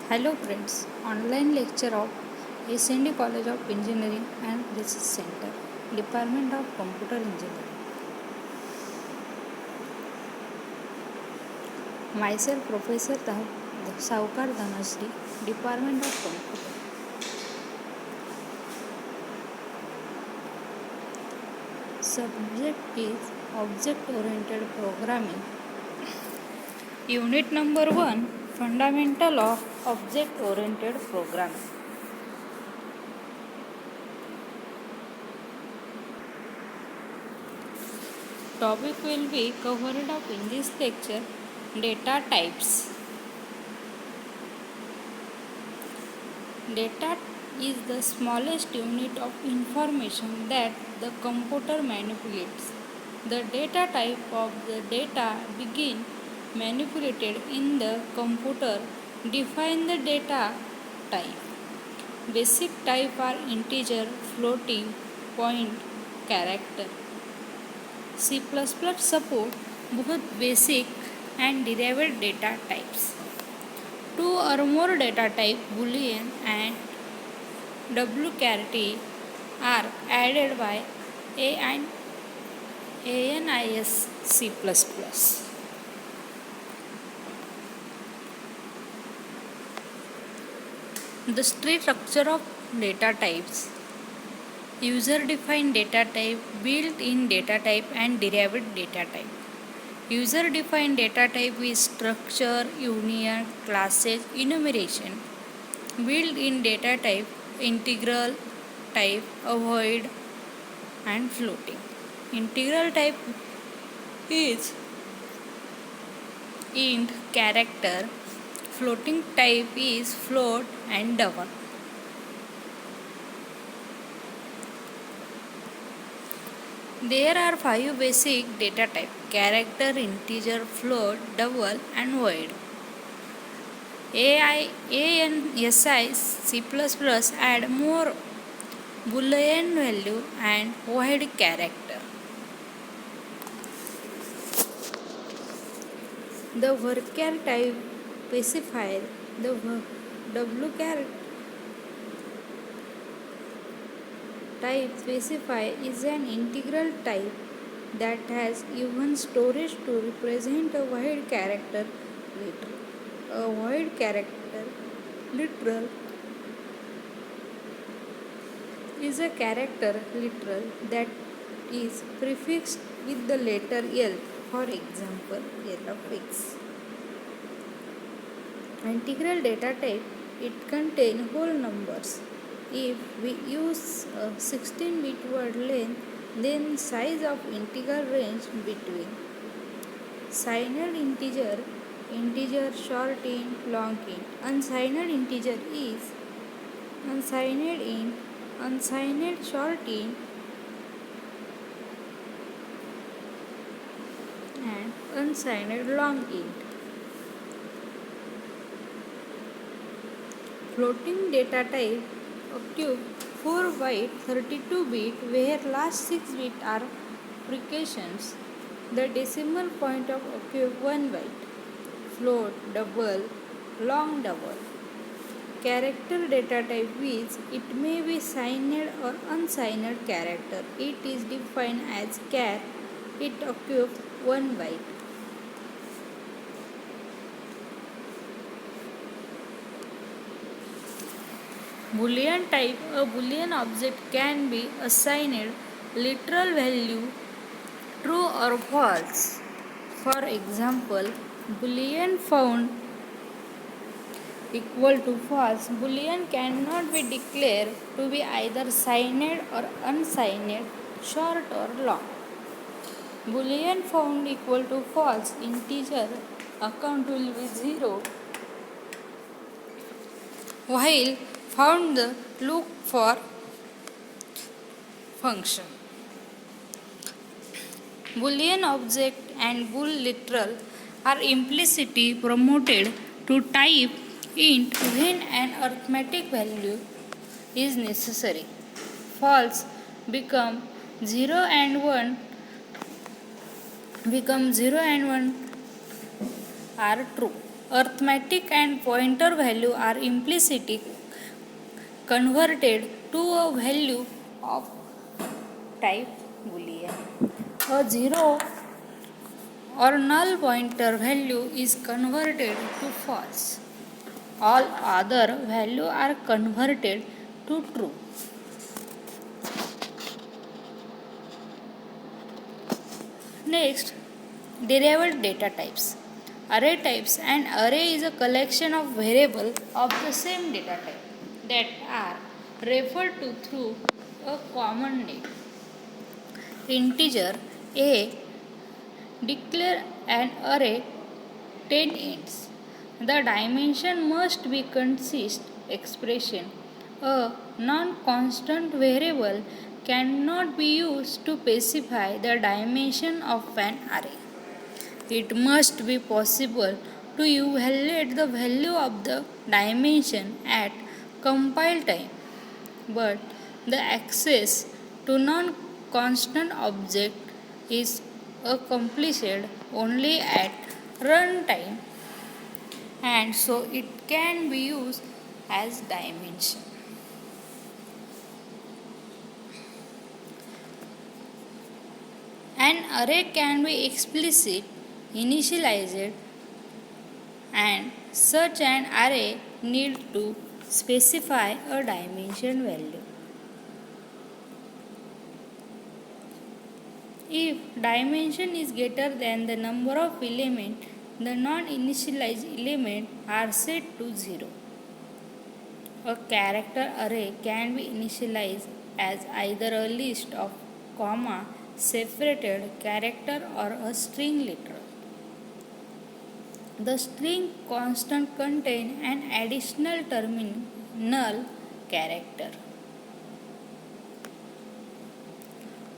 Hello friends, online lecture of SND College of Engineering and Research Center, Department of Computer Engineering. Myself Professor Saukar Dhanasri, Department of Computer. Subject is Object Oriented Programming. Unit number 1, Fundamental of Object Oriented Programming. Topic will be covered up in this lecture: data types. Data is the smallest unit of information that the computer manipulates. The data type of the data being manipulated in the computer define the data type. Basic type are integer, floating, point, character. C++ support both basic and derived data types. Two or more data type Boolean and wCarity are added by ANIS C++. The structure of data types: user-defined data type, built-in data type, and derived data type. User-defined data type is structure, union, classes, enumeration. Built-in data type, integral type, avoid, and floating. Integral type is int, character. Floating type is float and double. There are 5 basic data types: character, integer, float, double, and void. ANSI C++ add more Boolean value and void character. The varchar type specifier. The wchar type specifier is an integral type that has even storage to represent a void character literal. A void character literal is a character literal that is prefixed with the letter L, for example L of X. Integral data type, it contains whole numbers. If we use a 16-bit word length, then size of integer range between signed integer, integer, short int, long int. Unsigned integer is unsigned int, unsigned short int, and unsigned long int. Floating data type occurs 4 byte 32 bit, where last 6 bits are fractions. The decimal point of occurs 1 byte. Float, double, long double. Character data type is, it may be signed or unsigned character. It is defined as char. It occurs 1 byte. Boolean type, a Boolean object can be assigned literal value true or false. For example, Boolean found equal to false. Boolean cannot be declared to be either signed or unsigned, short or long. Boolean found equal to false, integer account will be 0, while found the look for function. Boolean object and bool literal are implicitly promoted to type int when an arithmetic value is necessary. False become 0 and 1 are true. Arithmetic and pointer value are implicitly converted to a value of type boolean. A zero or null pointer value is converted to false. All other values are converted to true. Next, derived data types. Array types. An array is a collection of variables of the same data type that are referred to through a common name. Integer a declare an array 10 ints. The dimension must be consist expression. A non-constant variable cannot be used to specify the dimension of an array. It must be possible to evaluate the value of the dimension at compile time, but the access to non-constant object is accomplished only at runtime, and so it can be used as dimension. An array can be explicit initialized, and such an array needs to specify a dimension value. If dimension is greater than the number of elements, the non-initialized elements are set to 0. A character array can be initialized as either a list of comma separated character or a string literal. The string constant contains an additional terminal character.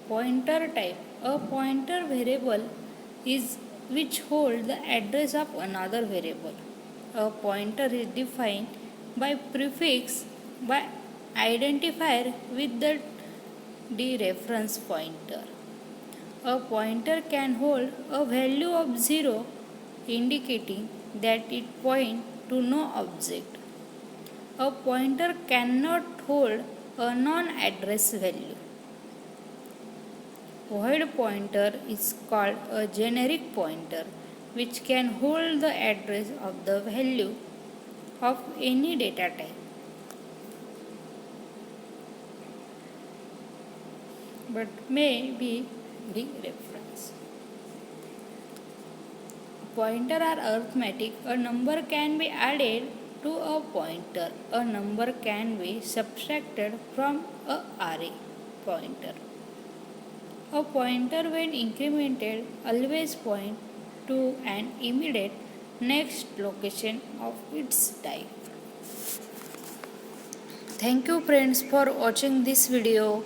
Pointer type. A pointer variable is which holds the address of another variable. A pointer is defined by prefix by identifier with the dereference pointer. A pointer can hold a value of 0 indicating that it points to no object. A pointer cannot hold a non-address value. Void pointer is called a generic pointer which can hold the address of the value of any data type, but may be dereference. Pointer are arithmetic. A number can be added to a pointer. A number can be subtracted from a array pointer. A pointer when incremented always points to an immediate next location of its type. Thank you friends for watching this video.